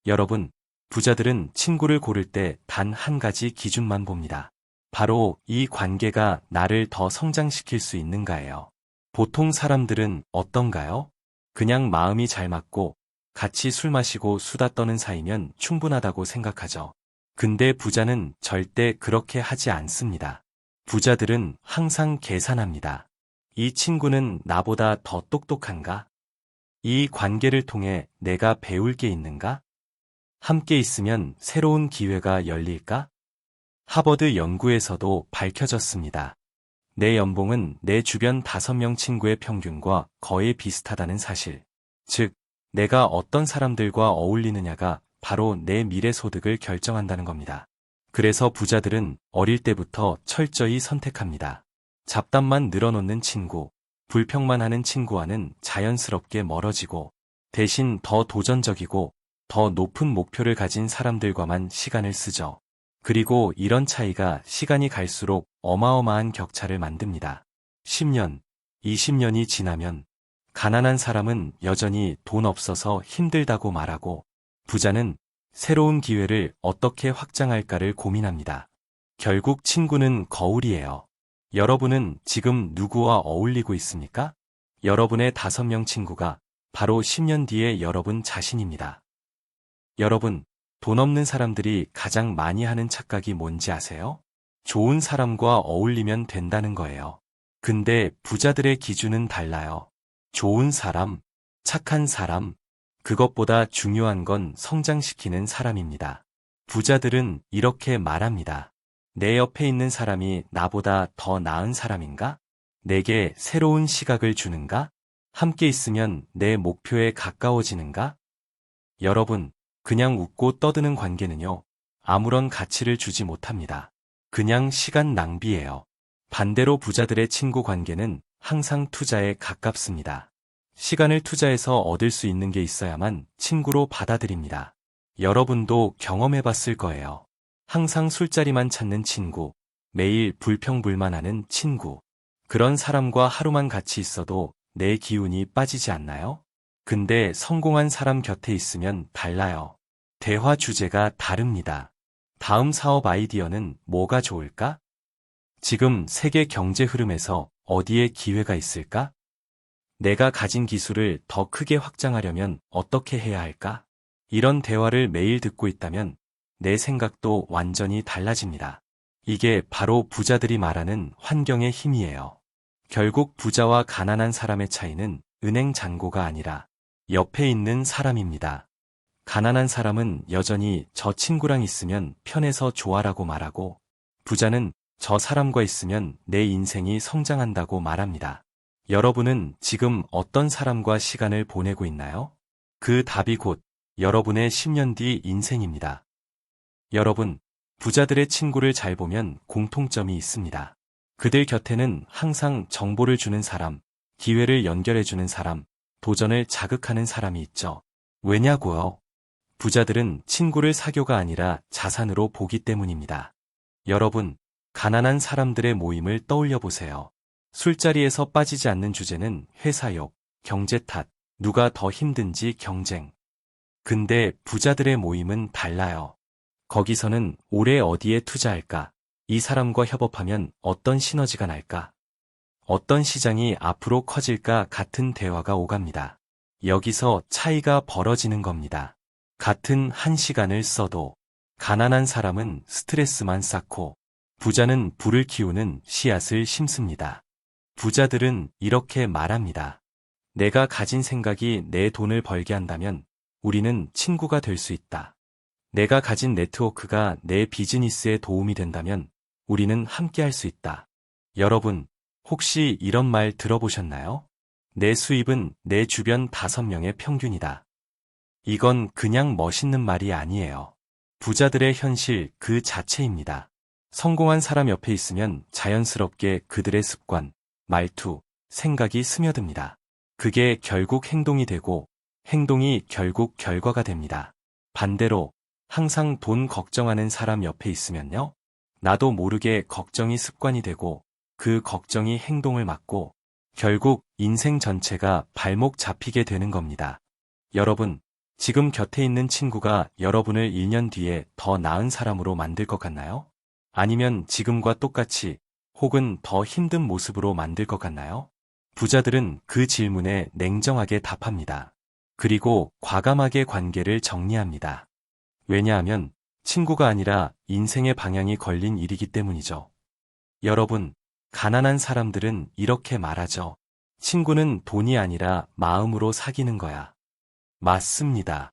여러분, 부자들은 친구를 고를 때 단 한 가지 기준만 봅니다. 바로 이 관계가 나를 더 성장시킬 수 있는가예요. 보통 사람들은 어떤가요? 그냥 마음이 잘 맞고 같이 술 마시고 수다 떠는 사이면 충분하다고 생각하죠. 근데 부자는 절대 그렇게 하지 않습니다. 부자들은 항상 계산합니다. 이 친구는 나보다 더 똑똑한가? 이 관계를 통해 내가 배울 게 있는가? 함께 있으면 새로운 기회가 열릴까? 하버드 연구에서도 밝혀졌습니다. 내 연봉은 내 주변 5명 친구의 평균과 거의 비슷하다는 사실. 즉, 내가 어떤 사람들과 어울리느냐가 바로 내 미래 소득을 결정한다는 겁니다. 그래서 부자들은 어릴 때부터 철저히 선택합니다. 잡담만 늘어놓는 친구, 불평만 하는 친구와는 자연스럽게 멀어지고 대신 더 도전적이고 더 높은 목표를 가진 사람들과만 시간을 쓰죠. 그리고 이런 차이가 시간이 갈수록 어마어마한 격차를 만듭니다. 10년, 20년이 지나면 가난한 사람은 여전히 돈 없어서 힘들다고 말하고 부자는 새로운 기회를 어떻게 확장할까를 고민합니다. 결국 친구는 거울이에요. 여러분은 지금 누구와 어울리고 있습니까? 여러분의 5명 친구가 바로 10년 뒤의 여러분 자신입니다. 여러분, 돈 없는 사람들이 가장 많이 하는 착각이 뭔지 아세요? 좋은 사람과 어울리면 된다는 거예요. 근데 부자들의 기준은 달라요. 좋은 사람, 착한 사람, 그것보다 중요한 건 성장시키는 사람입니다. 부자들은 이렇게 말합니다. 내 옆에 있는 사람이 나보다 더 나은 사람인가? 내게 새로운 시각을 주는가? 함께 있으면 내 목표에 가까워지는가? 여러분, 그냥 웃고 떠드는 관계는요, 아무런 가치를 주지 못합니다. 그냥 시간 낭비예요. 반대로 부자들의 친구 관계는 항상 투자에 가깝습니다. 시간을 투자해서 얻을 수 있는 게 있어야만 친구로 받아들입니다. 여러분도 경험해봤을 거예요. 항상 술자리만 찾는 친구, 매일 불평불만하는 친구. 그런 사람과 하루만 같이 있어도 내 기운이 빠지지 않나요? 근데 성공한 사람 곁에 있으면 달라요. 대화 주제가 다릅니다. 다음 사업 아이디어는 뭐가 좋을까? 지금 세계 경제 흐름에서 어디에 기회가 있을까? 내가 가진 기술을 더 크게 확장하려면 어떻게 해야 할까? 이런 대화를 매일 듣고 있다면 내 생각도 완전히 달라집니다. 이게 바로 부자들이 말하는 환경의 힘이에요. 결국 부자와 가난한 사람의 차이는 은행 잔고가 아니라 옆에 있는 사람입니다. 가난한 사람은 여전히 저 친구랑 있으면 편해서 좋아라고 말하고 부자는 저 사람과 있으면 내 인생이 성장한다고 말합니다. 여러분은 지금 어떤 사람과 시간을 보내고 있나요? 그 답이 곧 여러분의 10년 뒤 인생입니다. 여러분, 부자들의 친구를 잘 보면 공통점이 있습니다. 그들 곁에는 항상 정보를 주는 사람, 기회를 연결해주는 사람, 도전을 자극하는 사람이 있죠. 왜냐고요? 부자들은 친구를 사교가 아니라 자산으로 보기 때문입니다. 여러분, 가난한 사람들의 모임을 떠올려 보세요. 술자리에서 빠지지 않는 주제는 회사 욕, 경제 탓, 누가 더 힘든지 경쟁. 근데 부자들의 모임은 달라요. 거기서는 올해 어디에 투자할까? 이 사람과 협업하면 어떤 시너지가 날까? 어떤 시장이 앞으로 커질까 같은 대화가 오갑니다. 여기서 차이가 벌어지는 겁니다. 같은 1시간을 써도 가난한 사람은 스트레스만 쌓고 부자는 불을 키우는 씨앗을 심습니다. 부자들은 이렇게 말합니다. 내가 가진 생각이 내 돈을 벌게 한다면 우리는 친구가 될 수 있다. 내가 가진 네트워크가 내 비즈니스에 도움이 된다면 우리는 함께 할 수 있다. 여러분, 혹시 이런 말 들어보셨나요? 내 수입은 내 주변 5명의 평균이다. 이건 그냥 멋있는 말이 아니에요. 부자들의 현실 그 자체입니다. 성공한 사람 옆에 있으면 자연스럽게 그들의 습관, 말투, 생각이 스며듭니다. 그게 결국 행동이 되고 행동이 결국 결과가 됩니다. 반대로 항상 돈 걱정하는 사람 옆에 있으면요. 나도 모르게 걱정이 습관이 되고 그 걱정이 행동을 막고 결국 인생 전체가 발목 잡히게 되는 겁니다. 여러분, 지금 곁에 있는 친구가 여러분을 1년 뒤에 더 나은 사람으로 만들 것 같나요? 아니면 지금과 똑같이 혹은 더 힘든 모습으로 만들 것 같나요? 부자들은 그 질문에 냉정하게 답합니다. 그리고 과감하게 관계를 정리합니다. 왜냐하면 친구가 아니라 인생의 방향이 걸린 일이기 때문이죠. 여러분, 가난한 사람들은 이렇게 말하죠. 친구는 돈이 아니라 마음으로 사귀는 거야. 맞습니다.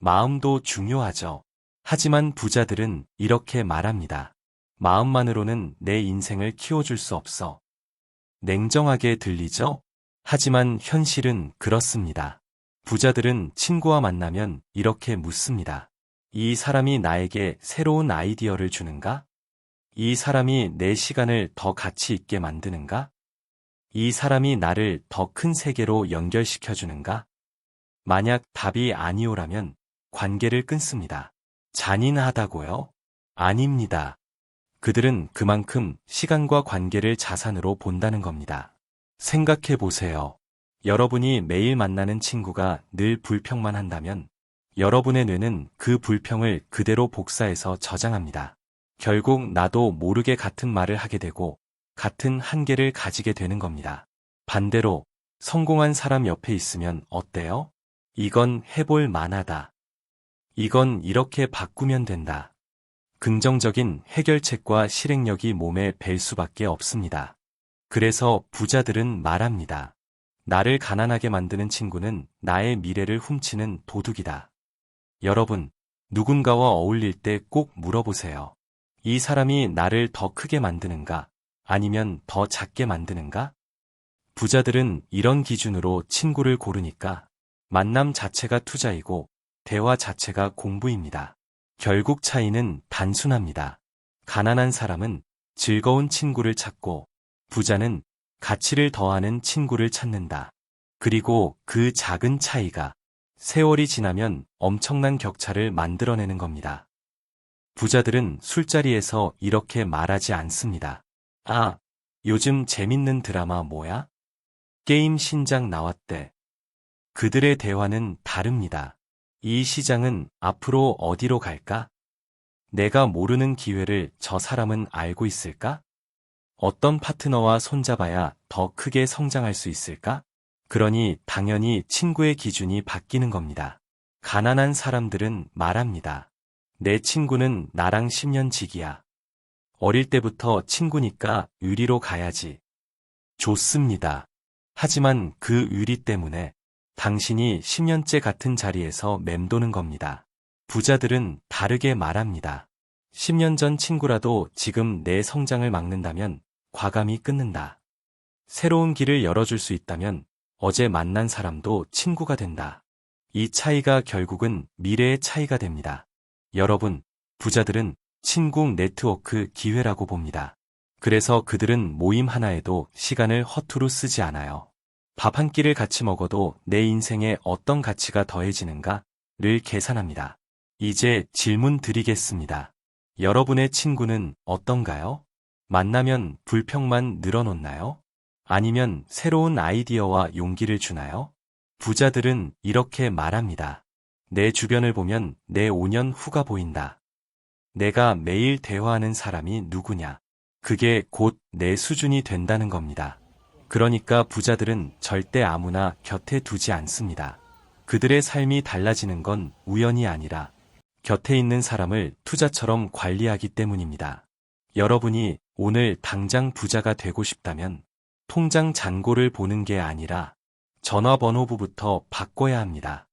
마음도 중요하죠. 하지만 부자들은 이렇게 말합니다. 마음만으로는 내 인생을 키워줄 수 없어. 냉정하게 들리죠? 하지만 현실은 그렇습니다. 부자들은 친구와 만나면 이렇게 묻습니다. 이 사람이 나에게 새로운 아이디어를 주는가? 이 사람이 내 시간을 더 가치 있게 만드는가? 이 사람이 나를 더 큰 세계로 연결시켜주는가? 만약 답이 아니오라면 관계를 끊습니다. 잔인하다고요? 아닙니다. 그들은 그만큼 시간과 관계를 자산으로 본다는 겁니다. 생각해 보세요. 여러분이 매일 만나는 친구가 늘 불평만 한다면 여러분의 뇌는 그 불평을 그대로 복사해서 저장합니다. 결국 나도 모르게 같은 말을 하게 되고 같은 한계를 가지게 되는 겁니다. 반대로 성공한 사람 옆에 있으면 어때요? 이건 해볼 만하다. 이건 이렇게 바꾸면 된다. 긍정적인 해결책과 실행력이 몸에 뵐 수밖에 없습니다. 그래서 부자들은 말합니다. 나를 가난하게 만드는 친구는 나의 미래를 훔치는 도둑이다. 여러분, 누군가와 어울릴 때 꼭 물어보세요. 이 사람이 나를 더 크게 만드는가? 아니면 더 작게 만드는가? 부자들은 이런 기준으로 친구를 고르니까 만남 자체가 투자이고 대화 자체가 공부입니다. 결국 차이는 단순합니다. 가난한 사람은 즐거운 친구를 찾고 부자는 가치를 더하는 친구를 찾는다. 그리고 그 작은 차이가 세월이 지나면 엄청난 격차를 만들어내는 겁니다. 부자들은 술자리에서 이렇게 말하지 않습니다. 아, 요즘 재밌는 드라마 뭐야? 게임 신작 나왔대. 그들의 대화는 다릅니다. 이 시장은 앞으로 어디로 갈까? 내가 모르는 기회를 저 사람은 알고 있을까? 어떤 파트너와 손잡아야 더 크게 성장할 수 있을까? 그러니 당연히 친구의 기준이 바뀌는 겁니다. 가난한 사람들은 말합니다. 내 친구는 나랑 10년 지기야. 어릴 때부터 친구니까 의리로 가야지. 좋습니다. 하지만 그 의리 때문에 당신이 10년째 같은 자리에서 맴도는 겁니다. 부자들은 다르게 말합니다. 10년 전 친구라도 지금 내 성장을 막는다면 과감히 끊는다. 새로운 길을 열어줄 수 있다면 어제 만난 사람도 친구가 된다. 이 차이가 결국은 미래의 차이가 됩니다. 여러분, 부자들은 친구 네트워크 기회라고 봅니다. 그래서 그들은 모임 하나에도 시간을 허투루 쓰지 않아요. 밥 한 끼를 같이 먹어도 내 인생에 어떤 가치가 더해지는가를 계산합니다. 이제 질문 드리겠습니다. 여러분의 친구는 어떤가요? 만나면 불평만 늘어놓나요? 아니면 새로운 아이디어와 용기를 주나요? 부자들은 이렇게 말합니다. 내 주변을 보면 내 5년 후가 보인다. 내가 매일 대화하는 사람이 누구냐? 그게 곧 내 수준이 된다는 겁니다. 그러니까 부자들은 절대 아무나 곁에 두지 않습니다. 그들의 삶이 달라지는 건 우연이 아니라 곁에 있는 사람을 투자처럼 관리하기 때문입니다. 여러분이 오늘 당장 부자가 되고 싶다면 통장 잔고를 보는 게 아니라 전화번호부부터 바꿔야 합니다.